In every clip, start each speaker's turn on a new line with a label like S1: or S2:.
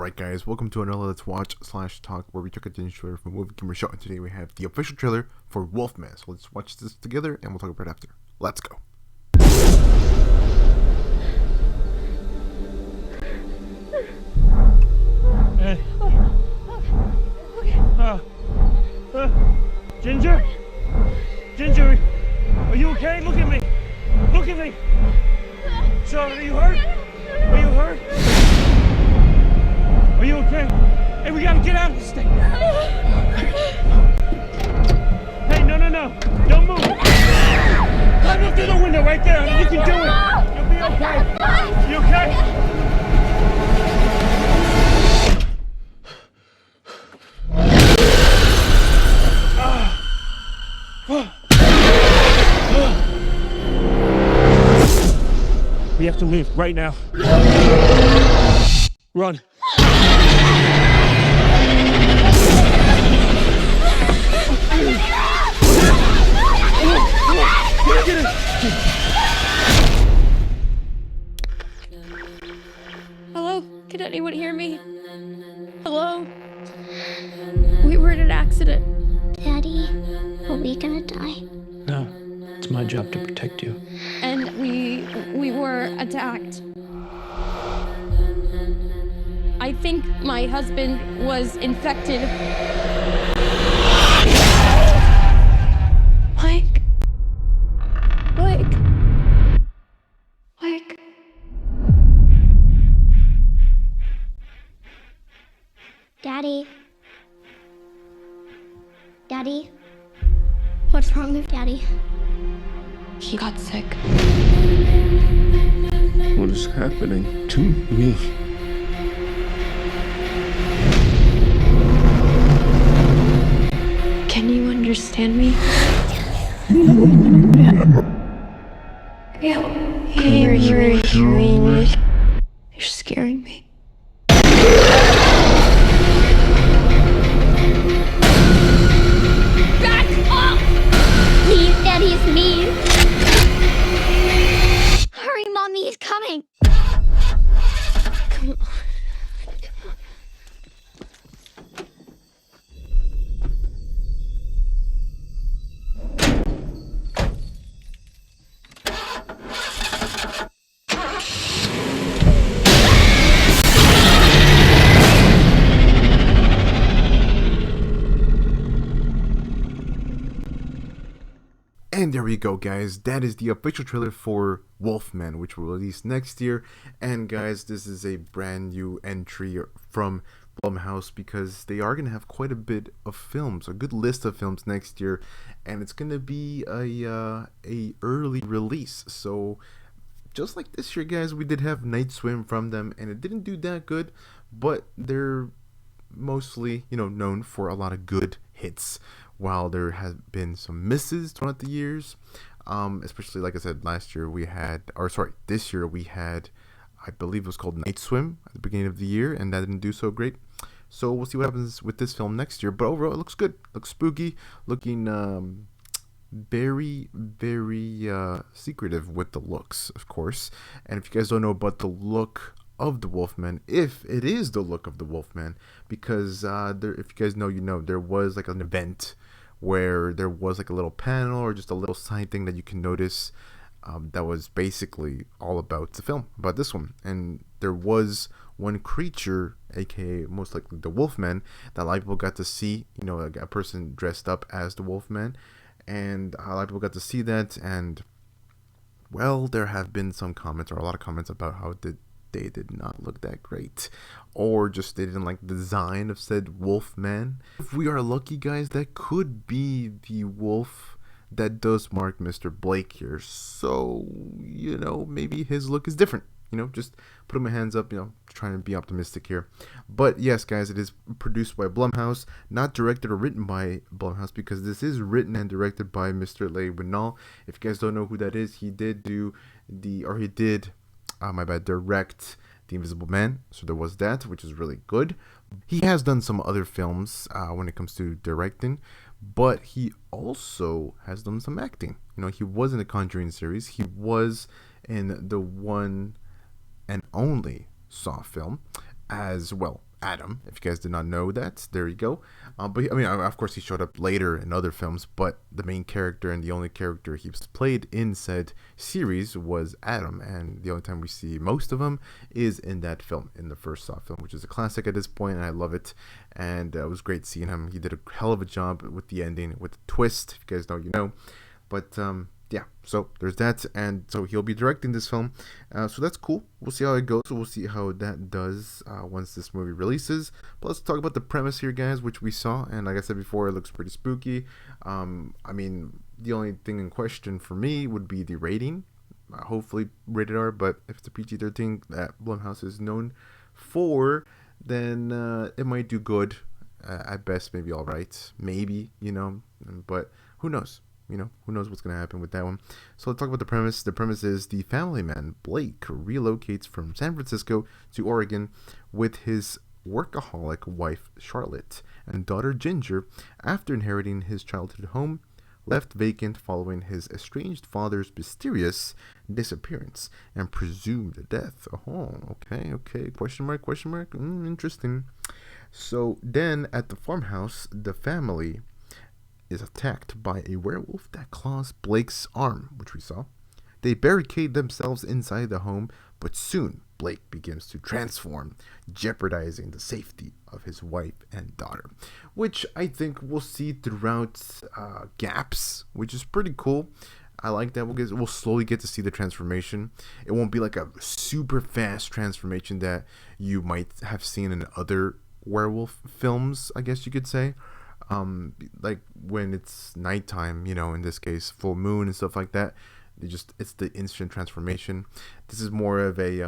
S1: Right, guys, welcome to another Let's Watch / Talk where we took a trailer from Movie Gamer Show, and today we have the official trailer for Wolfman. So let's watch this together and we'll talk about it after. Let's go.
S2: Hey. Ginger? Ginger, are you okay? Look at me. Look at me. So, are you hurt? Are you hurt? Are you okay? Hey, we gotta get out of this thing. Hey, no. Don't move. Climb up through the window right there. You can do it. You'll be okay. You okay? We have to leave right now. Run.
S3: Hello? Can anyone hear me? Hello? We were in an accident.
S4: Daddy, are we gonna die?
S5: No, it's my job to protect you.
S3: And we were attacked. I think my husband was infected. Mike.
S4: Daddy,
S3: What's wrong with
S4: Daddy?
S3: He got sick.
S5: What is happening to me?
S3: Can you understand me? You're scaring me.
S4: Back off! Please, Daddy, it's me. Hurry, Mommy is coming.
S3: Come on.
S1: And there we go, guys. That is the official trailer for Wolfman, which will release next year. And guys, this is a brand new entry from Blumhouse because they are going to have quite a bit of films, a good list of films next year, and it's going to be a early release. So just like this year, guys, we did have Night Swim from them, and it didn't do that good, but they're mostly, known for a lot of good hits, while there has been some misses throughout the years. Especially, like I said, this year we had, I believe it was called Night Swim at the beginning of the year, and that didn't do so great. So we'll see what happens with this film next year. But overall, it looks good. Looks spooky. Looking very, very secretive with the looks, of course. And if you guys don't know about the look of the Wolfman, if it is the look of the Wolfman, because if you guys know, there was like an event where there was like a little panel or just a little side thing that you can notice that was basically all about the film, about this one. And there was one creature, aka most likely the Wolfman, that a lot of people got to see, a person dressed up as the Wolfman, and a lot of people got to see that. And well, there have been some comments, or a lot of comments, about how they did not look that great, or just they didn't like the design of said Wolfman. If we are lucky, guys, that could be the wolf that does mark Mr. Blake here. So, maybe his look is different. Just putting my hands up, trying to be optimistic here. But yes, guys, it is produced by Blumhouse, not directed or written by Blumhouse, because this is written and directed by Mr. Leigh. If you guys don't know who that is, he did direct The Invisible Man, so there was that, which is really good. He has done some other films when it comes to directing, but he also has done some acting. He was in the Conjuring series. He was in the one and only Saw film, as well Adam. If you guys did not know that, there you go. But I mean, of course, he showed up later in other films, but the main character and the only character he's played in said series was Adam, and the only time we see most of him is in that film, in the first Saw film, which is a classic at this point, and I love it. And it was great seeing him. He did a hell of a job with the ending, with the twist. If you guys know, you know. But yeah, so there's that, and so he'll be directing this film, so that's cool. We'll see how it goes. We'll see how that does once this movie releases. But let's talk about the premise here, guys, which we saw, and like I said before, it looks pretty spooky. I mean, the only thing in question for me would be the rating, hopefully rated R, but if it's a PG-13 that Blumhouse is known for, then it might do good, at best maybe all right, maybe, you know, but who knows. You know, who knows what's going to happen with that one. So let's talk about the premise. The premise is the family man, Blake, relocates from San Francisco to Oregon with his workaholic wife, Charlotte, and daughter, Ginger, after inheriting his childhood home, left vacant following his estranged father's mysterious disappearance and presumed death. Oh, okay. Question mark. Interesting. So then at the farmhouse, the family is attacked by a werewolf that claws Blake's arm, which we saw. They barricade themselves inside the home, but soon Blake begins to transform, jeopardizing the safety of his wife and daughter, which I think we'll see throughout gaps, which is pretty cool. I like that. We'll slowly get to see the transformation. It won't be like a super fast transformation that you might have seen in other werewolf films, I guess you could say. Like when it's nighttime, you know, in this case, full moon and stuff like that, it's the instant transformation. This is more of a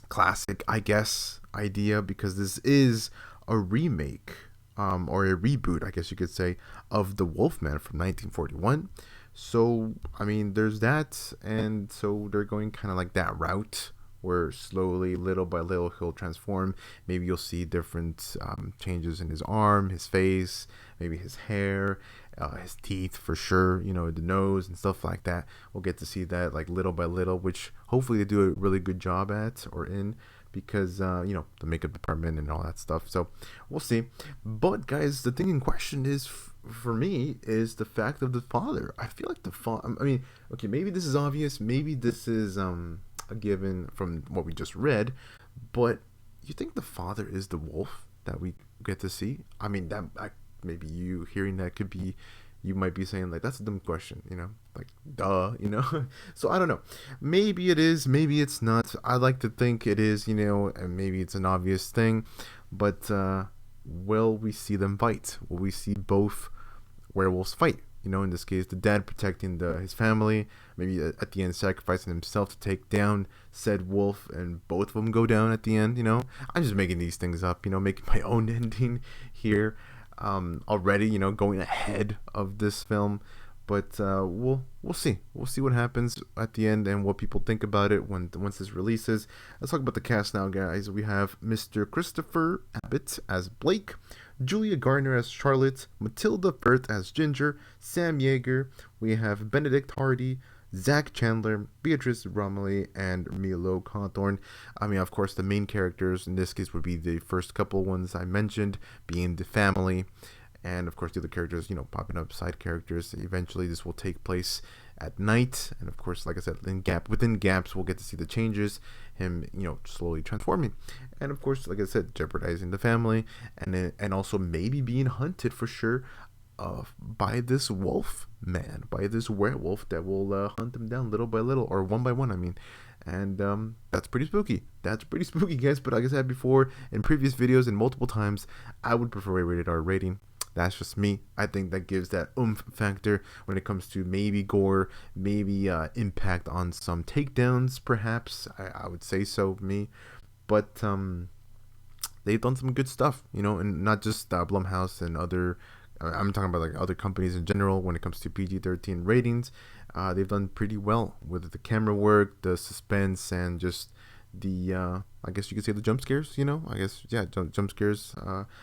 S1: classic, I guess, idea, because this is a remake, or a reboot, I guess you could say, of the Wolfman from 1941. So, I mean, there's that, and so they're going kind of like that route, where slowly, little by little, he'll transform. Maybe you'll see different changes in his arm, his face, maybe his hair, his teeth for sure, you know, the nose and stuff like that. We'll get to see that like little by little, which hopefully they do a really good job at or in, because, you know, the makeup department and all that stuff. So we'll see. But guys, the thing in question is, for me, is the fact of the father. I feel like the father, I mean, okay, maybe this is obvious. Maybe this is a given from what we just read, but you think the father is the wolf that we get to see? I mean, that maybe you hearing that could be, you might be saying like, that's a dumb question, you know, like duh, you know. So I don't know, maybe it is, maybe it's not. I like to think it is, you know, and maybe it's an obvious thing, but will we see them fight? Will we see both werewolves fight? You know, in this case, the dad protecting his family, maybe at the end sacrificing himself to take down said wolf, and both of them go down at the end, you know. I'm just making these things up, you know, making my own ending here already, you know, going ahead of this film. But we'll see. We'll see what happens at the end and what people think about it once this releases. Let's talk about the cast now, guys. We have Mr. Christopher Abbott as Blake, Julia Garner as Charlotte, Matilda Firth as Ginger, Sam Yeager. We have Benedict Hardy, Zach Chandler, Beatrice Romilly, and Milo Cawthorn. I mean, of course, the main characters in this case would be the first couple ones I mentioned, being the family. And of course, the other characters, you know, popping up, side characters. Eventually, this will take place at night, and of course, like I said, within gaps, we'll get to see the changes. Him, you know, slowly transforming, and of course, like I said, jeopardizing the family, and also maybe being hunted for sure, by this wolf man, by this werewolf that will hunt him down little by little, or one by one. I mean. And that's pretty spooky. That's pretty spooky, guys. But like I said before in previous videos and multiple times, I would prefer a rated R rating. That's just me. I think that gives that oomph factor when it comes to maybe gore, maybe impact on some takedowns, perhaps. I would say so, me. But they've done some good stuff, you know, and not just Blumhouse and other. I'm talking about like other companies in general when it comes to PG-13 ratings. They've done pretty well with the camera work, the suspense, and just the I guess you could say the jump scares, you know. I guess, yeah, jump scares.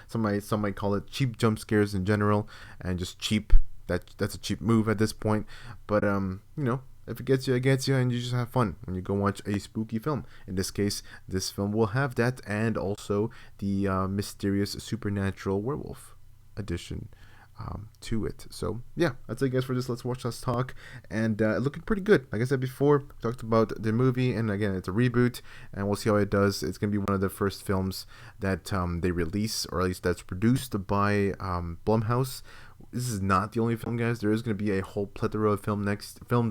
S1: Some might call it cheap jump scares in general, and just cheap. That's a cheap move at this point. But you know, If it gets you, it gets you, and you just have fun when you go watch a spooky film. In this case, this film will have that, and also the mysterious supernatural werewolf edition to it. So yeah, that's it guys for this Let's Watch Let's Talk, and looking pretty good. Like I said before, talked about the movie, and again, it's a reboot, and we'll see how it does. It's gonna be one of the first films that they release, or at least that's produced by Blumhouse. This is not the only film, guys. There is going to be a whole plethora of films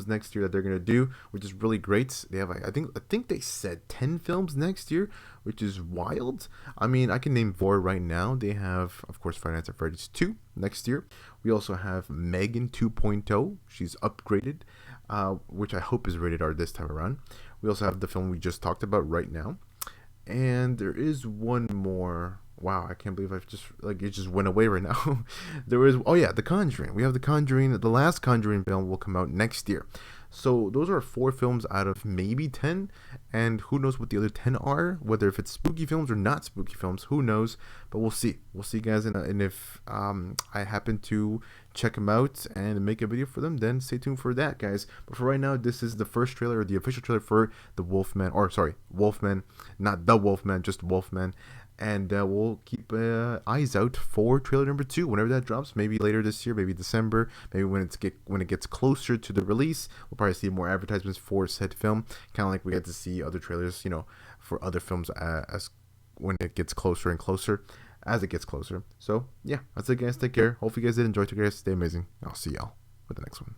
S1: next year that they're going to do, which is really great. They have, I think they said 10 films next year, which is wild. I mean, I can name 4 right now. They have, of course, Five Nights at Freddy's 2 next year. We also have Megan 2.0. She's upgraded, which I hope is rated R this time around. We also have the film we just talked about right now, and there is one more. Wow, I can't believe it just went away right now. There is, oh yeah, The Conjuring. We have The Conjuring. The last Conjuring film will come out next year. So those are 4 films out of maybe 10, and who knows what the other 10 are, whether if it's spooky films or not spooky films, who knows, but we'll see. We'll see, guys, and if I happen to check them out and make a video for them, then stay tuned for that, guys. But for right now, this is the first trailer, or the official trailer for the Wolfman, not the Wolfman, just Wolfman. And we'll keep eyes out for trailer number 2 whenever that drops. Maybe later this year, maybe December, maybe when it gets closer to the release, we'll probably see more advertisements for said film. Kind of like we get to see other trailers, for other films as when it gets closer and closer, as it gets closer. So yeah, that's it, guys. Take care. Hopefully you guys did enjoy. Take care. Stay amazing. I'll see y'all with the next one.